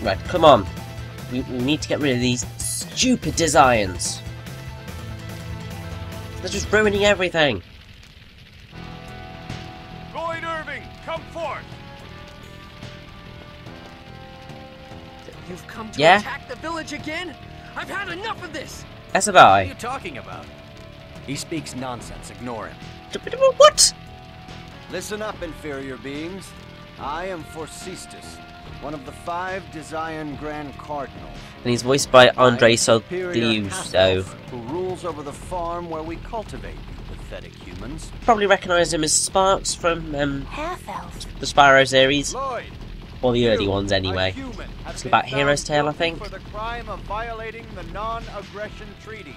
Right, come on. We need to get rid of these stupid designs. They're just ruining everything. Lloyd Irving, come forth. You've come to attack the village again? I've had enough of this! That's a What are bye. you talking about? He speaks nonsense. Ignore him. What? Listen up, inferior beings. I am Forcestus, one of the 5 Desian Grand Cardinals. And he's voiced by Andre Superior Sogliuso. who rules over the farm where we cultivate you pathetic humans. Probably recognise him as Sparks from Half-elf. the Spyro series. Lloyd, Or the early you, ones anyway. a human, have It's been about found Hero's Tale, I guilty think. For the crime of violating the non-aggression treaty.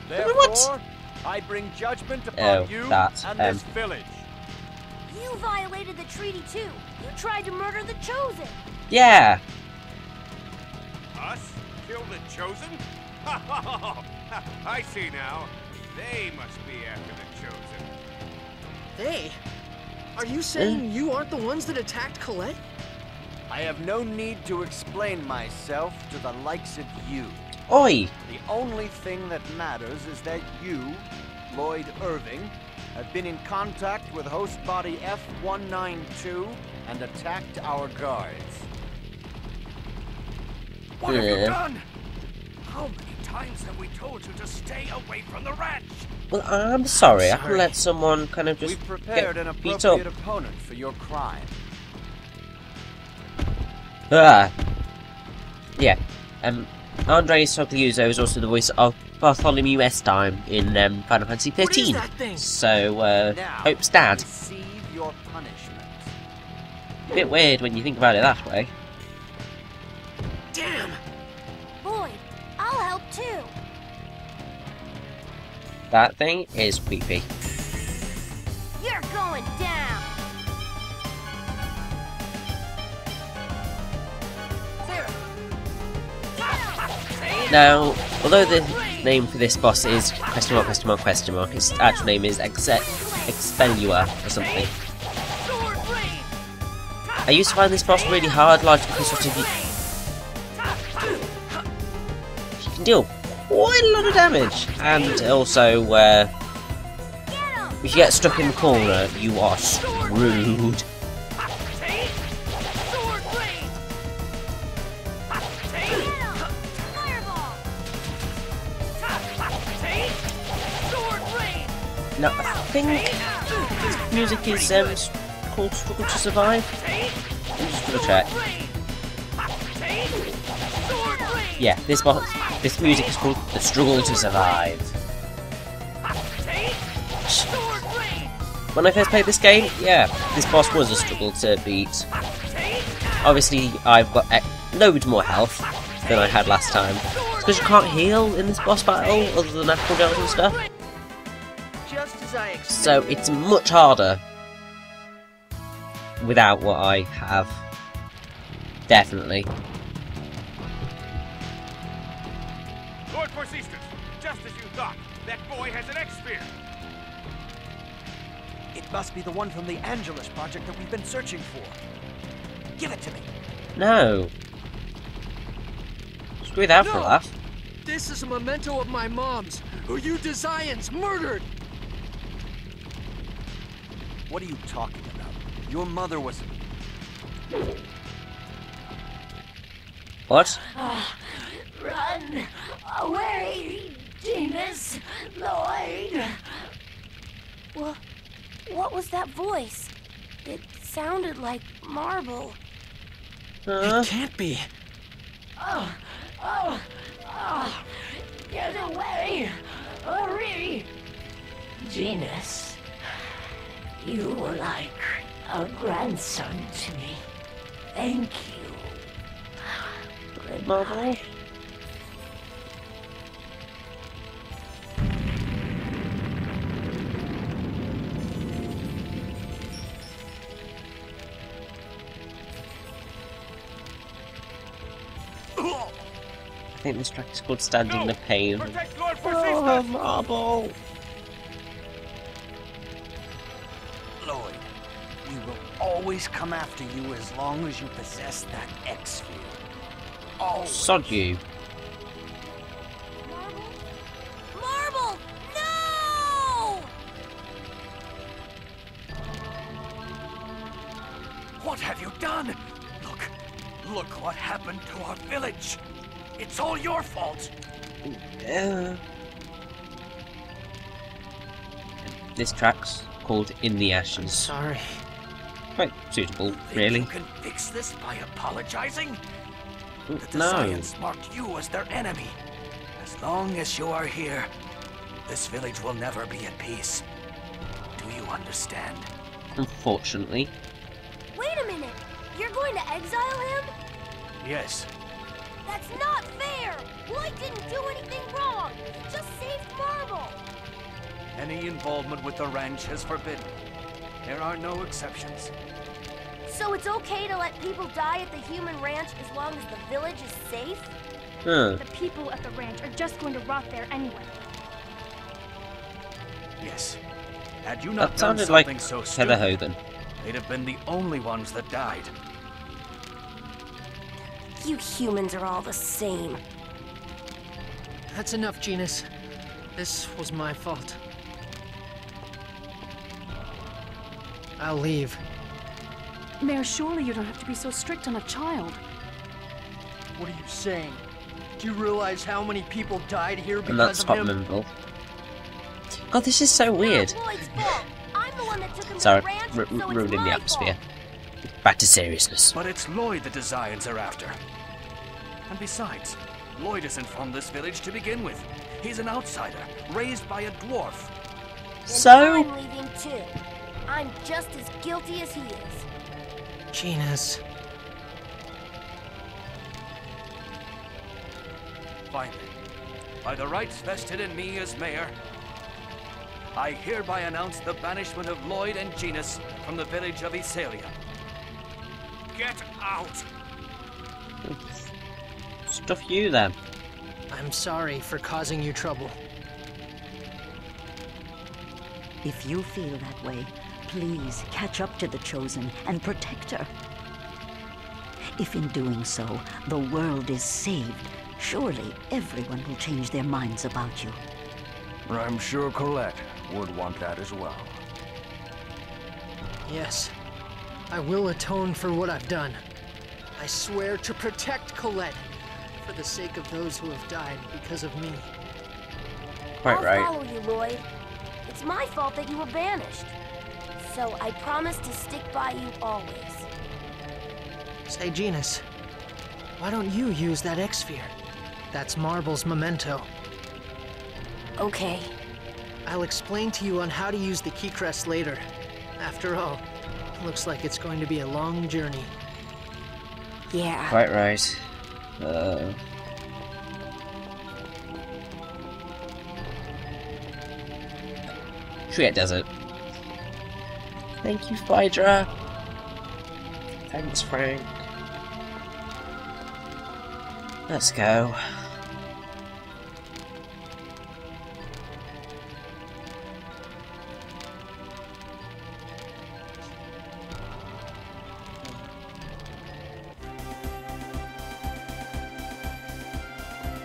What? Therefore, I bring judgment upon you that, and this village. You violated the treaty too. You tried to murder the Chosen. Yeah. Us? Kill the Chosen? I see now. They must be after the Chosen. They? Are you saying you aren't the ones that attacked Colette? I have no need to explain myself to the likes of you. Oi. The only thing that matters is that you, Lloyd Irving, have been in contact with host body F-192 and attacked our guards. What have you Yeah. done? How many times have we told you to stay away from the ranch? Well, I'm sorry. I Sorry. can let someone kind of just We've prepared an get beat appropriate up. opponent for your crime. Yeah. Andre Sogliuso is also the voice of Bartholomew Estime in Final Fantasy What is 13. that thing? So, Now, Hope's dad. receive your punishment. Bit weird when you think about it that way. Damn! Lloyd, I'll help too. That thing is creepy. You're going down. Now, although the name for this boss is !!!!!!, its actual name is Expellua or something. I used to find this boss really hard, largely because sort of you can deal quite a lot of damage, and also if you get stuck in the corner, you are screwed. Now, I think this music is called Struggle to Survive. I'm just gonna check. Yeah, this music is called The Struggle to Survive. When I first played this game, yeah, this boss was a struggle to beat. Obviously, I've got loads more health than I had last time. It's because you can't heal in this boss battle, other than natural damage and stuff. Just as I expected. So it's much harder without what I have. Definitely. Lord Forcestus, just as you thought, that boy has an X-Sphere. It must be the one from the Angelus project that we've been searching for. Give it to me. No. Screw that for a No! laugh. This is a memento of my mom's, who you Desians murdered! What are you talking about? Your mother was... What? Run away, Genis, Lloyd. What was that voice? It sounded like marble. It can't be. Get away! Hurry! Genis, you were like a grandson to me. Thank you. Marble? I think this track is called Standing in the Pain. Protect Lord Oh, Forcestus! marble! Lloyd, we will always come after you as long as you possess that X-Sphere. Sod you. Marble! No! What have you done? Look what happened to our village. It's all your fault. This track's called In the Ashes. Sorry. Quite suitable, Think really. you can fix this by apologizing? Ooh, The no. Science marked you as their enemy. As long as you are here, this village will never be at peace. Do you understand? Unfortunately. Wait a minute! You're going to exile him? Yes. That's not fair! Lloyd didn't do anything wrong! Just saved Marble! Any involvement with the ranch is forbidden. There are no exceptions. So it's okay to let people die at the human ranch as long as the village is safe? Huh. The people at the ranch are just going to rot there anyway. Yes. Had you not That done sounded like something so stupid, Tethe'alla then. they'd have been the only ones that died. You humans are all the same. That's enough, Genis. This was my fault. I'll leave. Mayor, surely you don't have to be so strict on a child. What are you saying? Do you realize how many people died here And that's because of him? Hotmanville. God, this is so weird. Not Lloyd's fault. I'm the one that took him Sorry, to the ranch, so it's ruining the my atmosphere. fault. Back to seriousness. But it's Lloyd the Designs are after. And besides, Lloyd isn't from this village to begin with. He's an outsider, raised by a dwarf. And So? I'm leaving too. I'm just as guilty as he is. Genis. Finally, by the rights vested in me as mayor, I hereby announce the banishment of Lloyd and Genis from the village of Essalia. Get out! Stuff you then. I'm sorry for causing you trouble. If you feel that way, please catch up to the Chosen and protect her. If in doing so, the world is saved, surely everyone will change their minds about you. I'm sure Colette would want that as well. Yes, I will atone for what I've done. I swear to protect Colette, for the sake of those who have died because of me. Quite I'll right. follow you, Lloyd. It's my fault that you were banished. So I promise to stick by you always. Say, Genis, why don't you use that X-Sphere? That's Marble's memento. Okay. I'll explain to you on how to use the key crest later. After all, looks like it's going to be a long journey. Yeah. Quite right. Triet Desert. Thank you, Phaedra. Thanks, Frank. Let's go.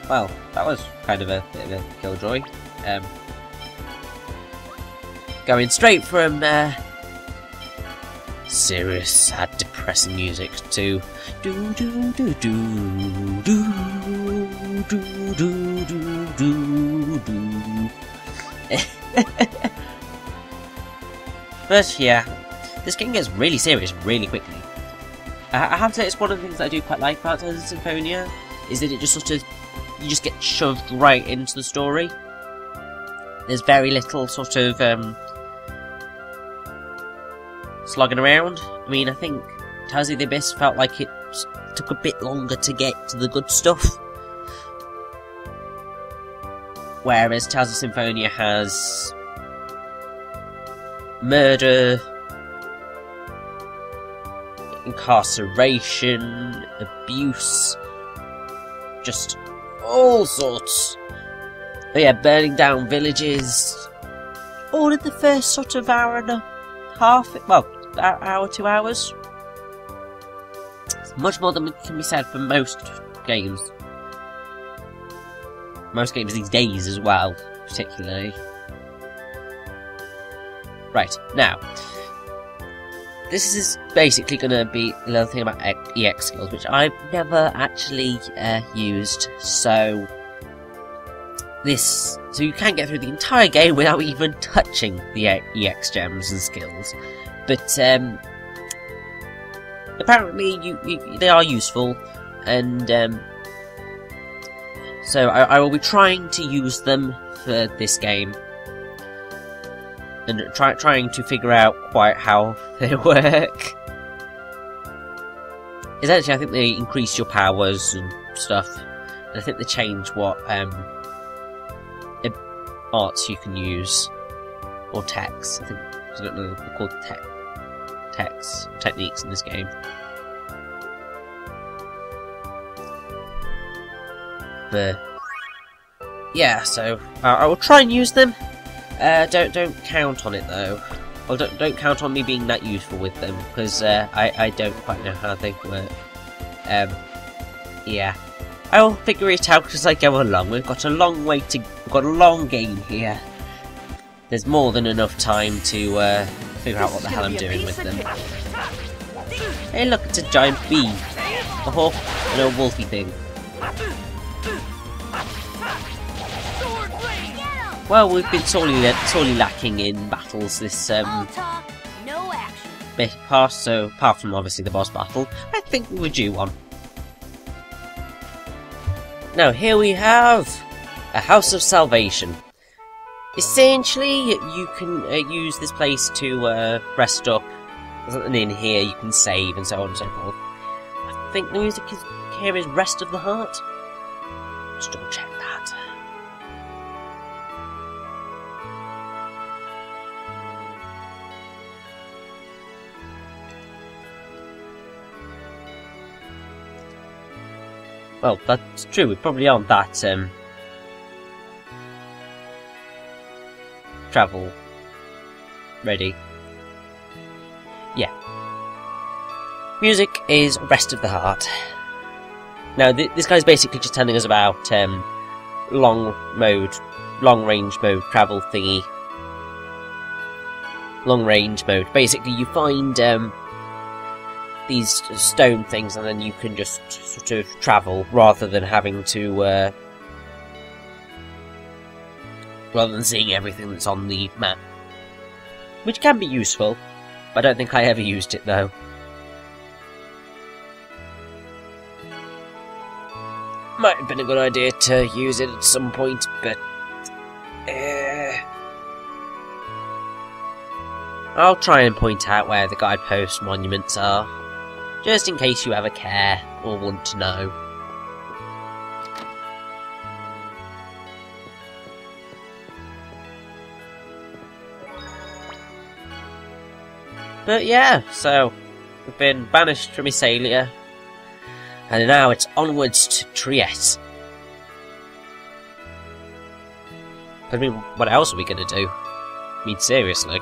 Well, that was kind of a bit of a killjoy. Going straight from serious, sad, depressing music to do do do do do do do do do. But yeah, this game gets really serious really quickly. I have to say, it's one of the things that I do quite like about Tales of Symphonia is that it just sort of, you just get shoved right into the story. There's very little sort of slogging around. I mean, I think Tales of the Abyss felt like it took a bit longer to get to the good stuff, whereas Tales of Symphonia has murder, incarceration, abuse, just all sorts. But yeah, burning down villages, all in the first sort of hour and a half, well, hour, 2 hours. It's much more than can be said for most games. Most games these days as well, particularly. Right, now. This is basically going to be another thing about EX skills, which I've never actually used, so you can get through the entire game without even touching the EX gems and skills, but apparently they are useful, and so I will be trying to use them for this game. And trying to figure out quite how they work. Essentially, I think they increase your powers and stuff. And I think they change what arts you can use. Or techs. I don't know if they're called techniques in this game. But yeah, so I will try and use them. Don't count on it though. Well, don't count on me being that useful with them, because I don't quite know how they work. Yeah, I will figure it out as I go along. We've got a long game here. There's more than enough time to figure out what the hell I'm doing with them. Hey, look, it's a giant bee, a hawk, and a wolfy thing. Well, we've been sorely lacking in battles this All talk, no action. bit past, so apart from obviously the boss battle, I think we were due one. Now here we have a House of Salvation. Essentially, you can use this place to rest up. There's something in here you can save and so on and so forth. I think the music here is Rest of the Heart. Just double check that. Well, that's true, we probably aren't that, travel ready. Yeah. Music is Rest of the Heart. Now, this guy's basically just telling us about, long range mode travel thingy. Long range mode. Basically, you find, these stone things, and then you can just sort of travel rather than having to rather than seeing everything that's on the map, which can be useful, but I don't think I ever used it though. Might have been a good idea to use it at some point, but I'll try and point out where the guidepost monuments are, just in case you ever care or want to know. But yeah, so we've been banished from Isalia, and now it's onwards to Trieste. I mean, what else are we gonna do? I mean, seriously.